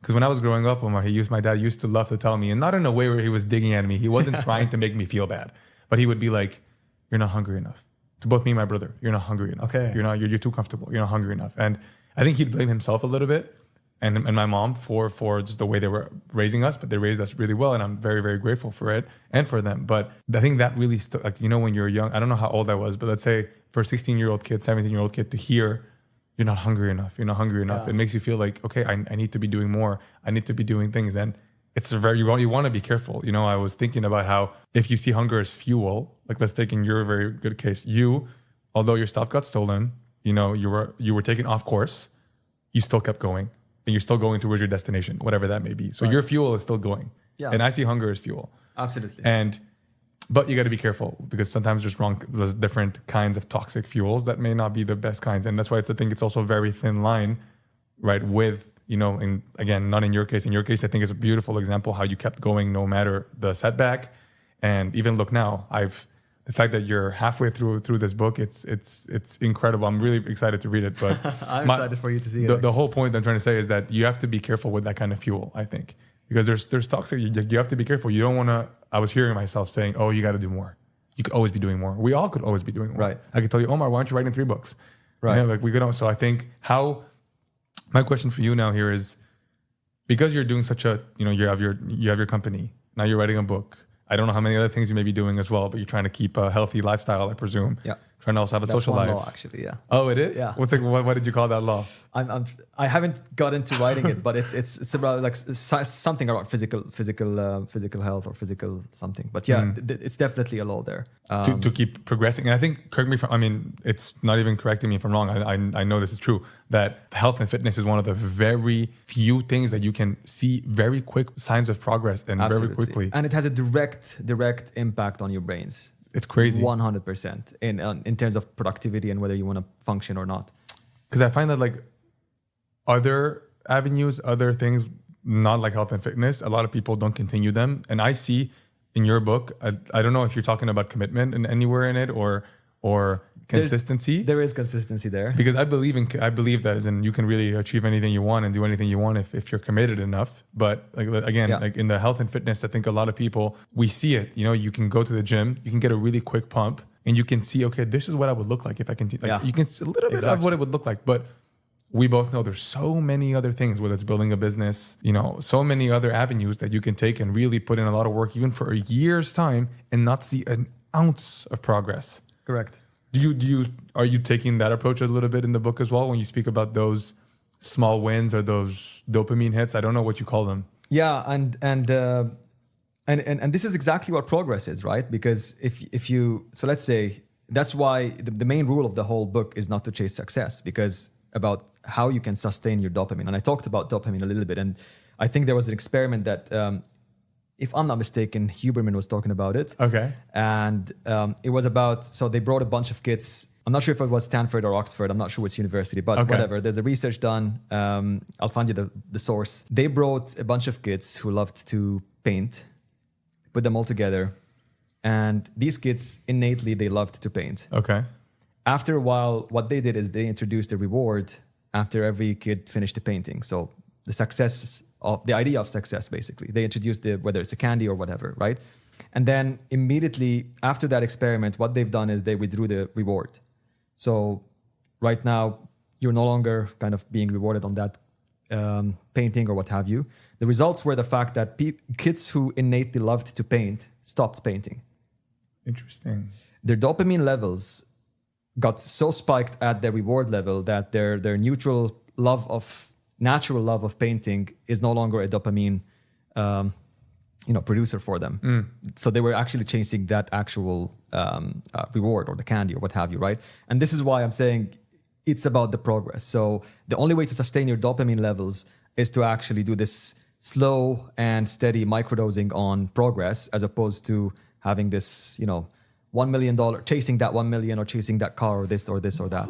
Because when I was growing up, Omar, my dad used to love to tell me, and not in a way where he was digging at me. He wasn't trying to make me feel bad, but he would be like, "You're not hungry enough." To both me and my brother, "You're not hungry enough. Okay. You're too comfortable. You're not hungry enough." And I think he'd blame himself a little bit, and my mom for just the way they were raising us, but they raised us really well, and I'm very, very grateful for it and for them. But I think that really when you're young, I don't know how old I was, but let's say for a 16-year-old kid, 17-year-old kid to hear, "You're not hungry enough. You're not hungry enough." Yeah. It makes you feel like, okay, I need to be doing more. I need to be doing things. And it's you want to be careful. I was thinking about how if you see hunger as fuel, like let's take in your very good case, although your stuff got stolen, you were taken off course, you still kept going and you're still going towards your destination, whatever that may be. So your fuel is still going. Yeah. And I see hunger as fuel. Absolutely. But you got to be careful because sometimes there's different kinds of toxic fuels that may not be the best kinds. And that's why I think it's also a very thin line, right? With, and again, not in your case. In your case, I think it's a beautiful example how you kept going no matter the setback. And even look now, the fact that you're halfway through this book, it's incredible. I'm really excited to read it. But I'm excited for you to see it. The whole point I'm trying to say is that you have to be careful with that kind of fuel, I think. Because there's toxic, you have to be careful. You don't want to, I was hearing myself saying, "Oh, you got to do more. You could always be doing more." We all could always be doing more. Right. I could tell you, "Omar, why aren't you writing 3 books?" Right. We could. So I think my question for you now here is, because you're doing such a, you have your company, now you're writing a book. I don't know how many other things you may be doing as well, but you're trying to keep a healthy lifestyle, I presume. Yeah. Trying to also have a social life. That's one law, actually, yeah. Oh, it is? Yeah. What did you call that law? I haven't got into writing it, but it's about like something about physical health or physical something. But yeah, it's definitely a law there. To keep progressing. And I think, correct me if it's not even correcting me if I'm wrong. I know this is true, that health and fitness is one of the very few things that you can see very quick signs of progress and Absolutely. very quickly. And it has a direct impact on your brains. It's crazy. 100% in terms of productivity and whether you want to function or not. Because I find that like other avenues, other things, not like health and fitness, a lot of people don't continue them. And I see in your book, I don't know if you're talking about commitment and anywhere in it or consistency. There is consistency there. Because I believe that as in you can really achieve anything you want and do anything you want if you're committed enough. But like in the health and fitness, I think a lot of people, we see it, you can go to the gym, you can get a really quick pump and you can see, okay, this is what I would look like if I continue. You can see a little bit of what it would look like, but we both know there's so many other things, whether it's building a business, so many other avenues that you can take and really put in a lot of work, even for a year's time and not see an ounce of progress. Correct. Are you taking that approach a little bit in the book as well when you speak about those small wins or those dopamine hits? I don't know what you call them. Yeah, and this is exactly what progress is, right? Because if you let's say that's why the main rule of the whole book is not to chase success, because about how you can sustain your dopamine. And I talked about dopamine a little bit, and I think there was an experiment that. If I'm not mistaken, Huberman was talking about it. Okay. And it was about, so they brought a bunch of kids. I'm not sure if it was Stanford or Oxford. I'm not sure which university, but whatever. There's a research done. I'll find you the source. They brought a bunch of kids who loved to paint, put them all together. And these kids, innately, they loved to paint. Okay. After a while, what they did is they introduced a reward after every kid finished the painting. So the idea of success, basically. They introduced whether it's a candy or whatever, right? And then immediately after that experiment, what they've done is they withdrew the reward. So right now, you're no longer kind of being rewarded on that painting or what have you. The results were the fact that kids who innately loved to paint stopped painting. Interesting. Their dopamine levels got so spiked at their reward level that their natural love of painting is no longer a dopamine, producer for them. So they were actually chasing that actual reward or the candy or what have you, right? And this is why I'm saying it's about the progress. So the only way to sustain your dopamine levels is to actually do this slow and steady microdosing on progress, as opposed to having this, $1 million, chasing that 1 million or chasing that car or this or this or that.